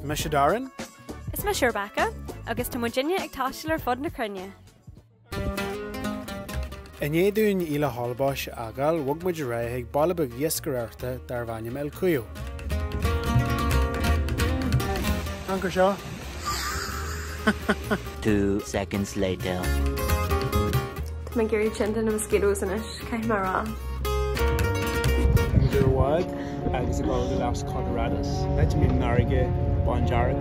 me sé Darren? Is me Rebecca, agus tá Virginia ag taisteal ar fud na Cruinne. In éadún ile hallbáis agal bhg muid raithe ag balla bag dhioscairta dar bhaine el cuiú. Anchor seo? 2 seconds later. Tá me gurí tinta na mosquitoes inis, caiith mar rá. Gur bhád agus ag báil leas Coloradas, leit mí náige Bonjarra.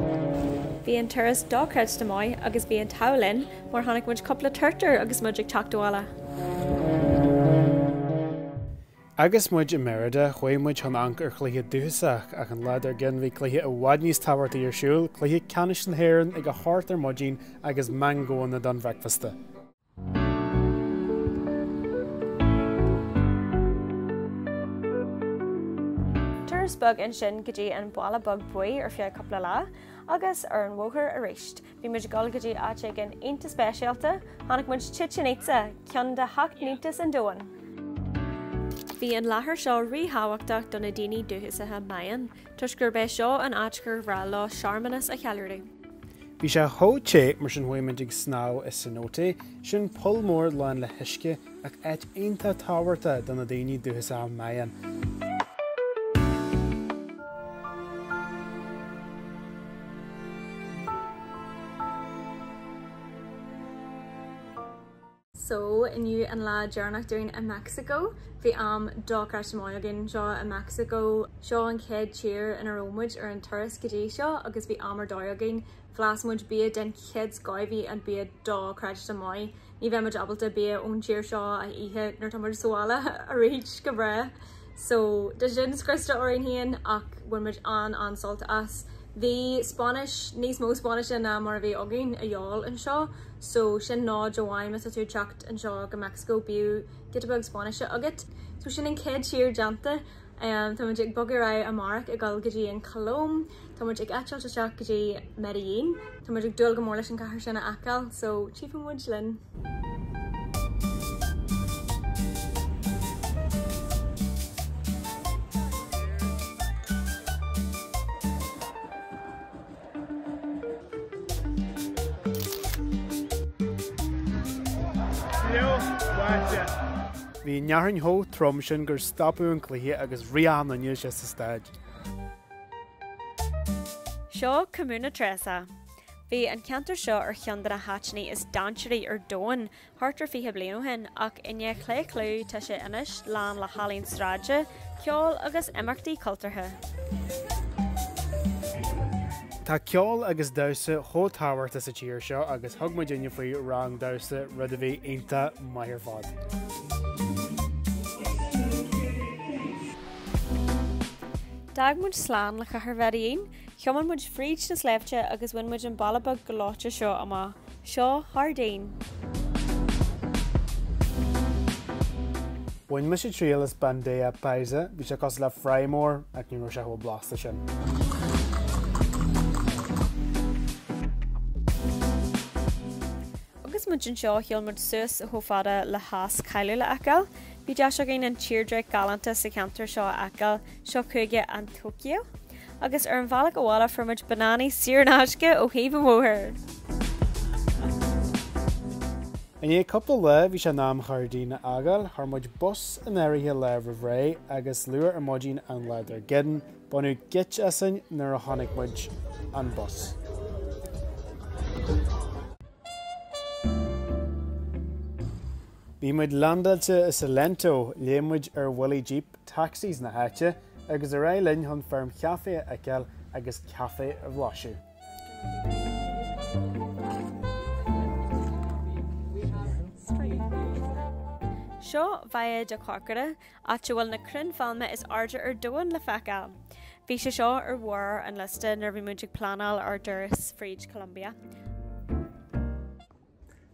Bhí an turas dócred do mai agus bhí an tolinn mar tháinig muid coppla turtar agus muid ag teachtála. Agus muid i Merida chuoi muid an anchor chluthe dúsach ach an lead ar gin bhí cluthe a bhaid níos táhairta ar siúil, cluthe canis an héireann ag a thart ar modín agus mangóna don bhreicfasta. Turas bug in sin go dtí an bála bug buí ar fiad coppla lá, agus ar an bhóthar a réist. Bhí muid gol go dtí áte an Aontas Spéisialta, tháinig muid titchinnéitsa ceann de hacht nítas an dóin. Bhí an láthair seo rítháhachtach donna daoine dúthasathe maian, tus gur bé seo an áitgur bhrá lá searmanas a chealúirí. Bhí sé thóté mar sin bhuiimiid ag sná is sanóta, sin pullmór lein le hiisce ach éit aonanta táhairta donna daoine dúthasathe maian. So, inniu an lá dearnach dúin in Mexico, bhí am dócras máigin seo in Mexico, seo an céad tír in a rómuid ar an turas go dtí seo, agus bhí amar dóigin, bhlasmuid bia den céad scoibhí an bia dócras do mai. Ní bheith muid abalta bia ón tír seo a ihe nar tamar suála a réit go bre. So, de sin scrista orin híon ach bhain muid an salt as. Bhí Spanish, níos mó Spanish in mar bhí agin a dheáil an seo, so sin ná Joáim is tú teacht an seo go Mexico bíú gitabag Spanish agat. So sin an céad tír deanta, tá muid ag bogar ra amach ag gal go dtí an Colom, tá muid ag eiteach teach go dtí Medellín, tá muid ag dul go mór leis an cahar sinna acal, so chief an muid linn. Bhí nearhann thó trom sin gur stopú an cluthe agus rian aniu sé sa staid. Seo Comuna Tresa. Bhí an ceantar seo ar cheandan a háitní is danseirí ar dóin, hartar fiche blianahin ach inne clú tá sé inis lán le chalín stráide, ceol agus imeachtaí cultartha. Tá ceol agus dosa thótáhairta sa tíir seo agus thugmuid inne faoi rang dosa rud a bhí aonanta maithir fád. Dagmuid slán le chatharmhéiríon, cheamann muid fríd na sléibte agus bhain muid an ballabag go láite seo amá. Seo Hardain. Bhain me sé tríal is bandéa paise, bhí sé cos le freimór ag nuair se bhfuil blasta sin. Agus muid an seo cheol muid suas a thófada le háas caiile le acail, bhí deis agin an tírdre galanta sa ceantar seo acail seo chuige an Tokyo, agus ar an bhealach óhála formuid bananí siarnáisce ó thaobh mhóthir. In é coppla le bhí sé nám Chardína agal, tharmuid bus in éirithe le bhré agus luair ar modín an lead ar gidan, bunú git asan nar a tháinig muid an bus. Bhí muid landailte is Salento lémuid ar bhfuilí jeep taxis na háite agus a ré linn chun ferm cheafé aiceil agus ceafé a bhláisiú. Seo bhaid de Corcada, áte bhfuil na crun falme is airde ar dóin le feiceáil. Bhí sé seo ar mhór an lista nar bhí muid ag planál ar Duras Fríd Columbia.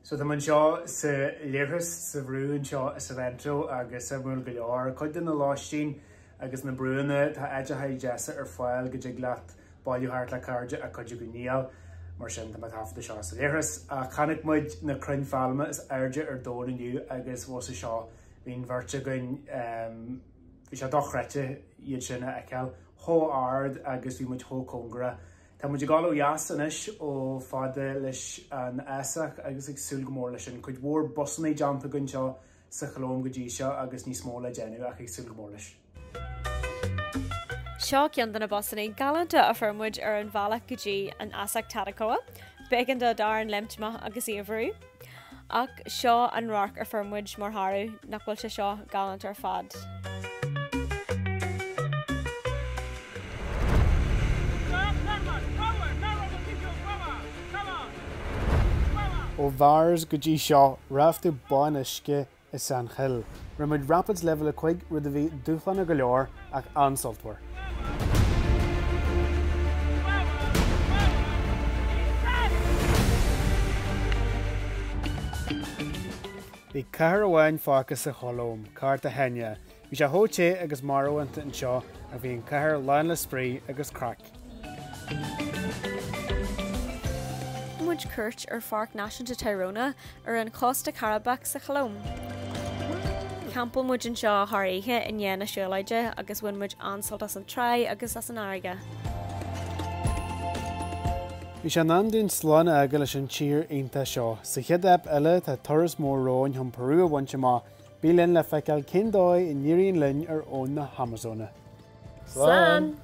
So tá man seo sa léirthas sa bhrún seo is Salento agus sa bhfuil go leor chuid na láistín agus na brúna tá éidechaid deasa ar fáil go dtí leat bailúthart le cairde a chuide go níl mar sin tá tafta seo sa léirthas a chanig muid na crun falma is airde ar dóin aniu agus bhó sa seo hín bhirte goin bhí sé dochreite iad sinna aiceil thó ard agus bhí muid thó congra Tá muidir gáil ó jaas inis ó fada leis an éasach agus ag súil go mór leis an chuid mhór bosanna deanta gon seo sa chalóm go dtí seo agus níos mó le déanú ach ag súil go mór leis. Seo cean na bosanna galanta a firmmuid ar an bhealach go dtí an éasach Taracoa, began do dar an lemtma agus íomhrú. Ach seo an rach ar firmmuid mar tharú nach bhfuil se seo galant ar fad. Ó bhars go dtí seo raibhtú bánaisce is San Hill. Rimid Rapids level a chuig rud a bhí dúchlanna go leor ach ansaltmhar. Bhí cethir amháin fácas sa cholóm, cáirta henne. Bhí sé thóté agus marhaanta an seo a bhí an cethir lein le sprí agus crack. Muid cuirt ar Parc National de Tayrona ar an Costa Carabach sa chalóm. Campbell muid an seo thraithe in dhéana siúlaide agus bhain muid ansalt as an trai agus as an airge. Bhí sé andún sláán aige leis an tír aonanta seo. Sa cheadab eile tá turas mór róin an Perú bhainte má, bí linn le feiceáil cindóid in níoríon linn ar ón na Amazóna. Slán!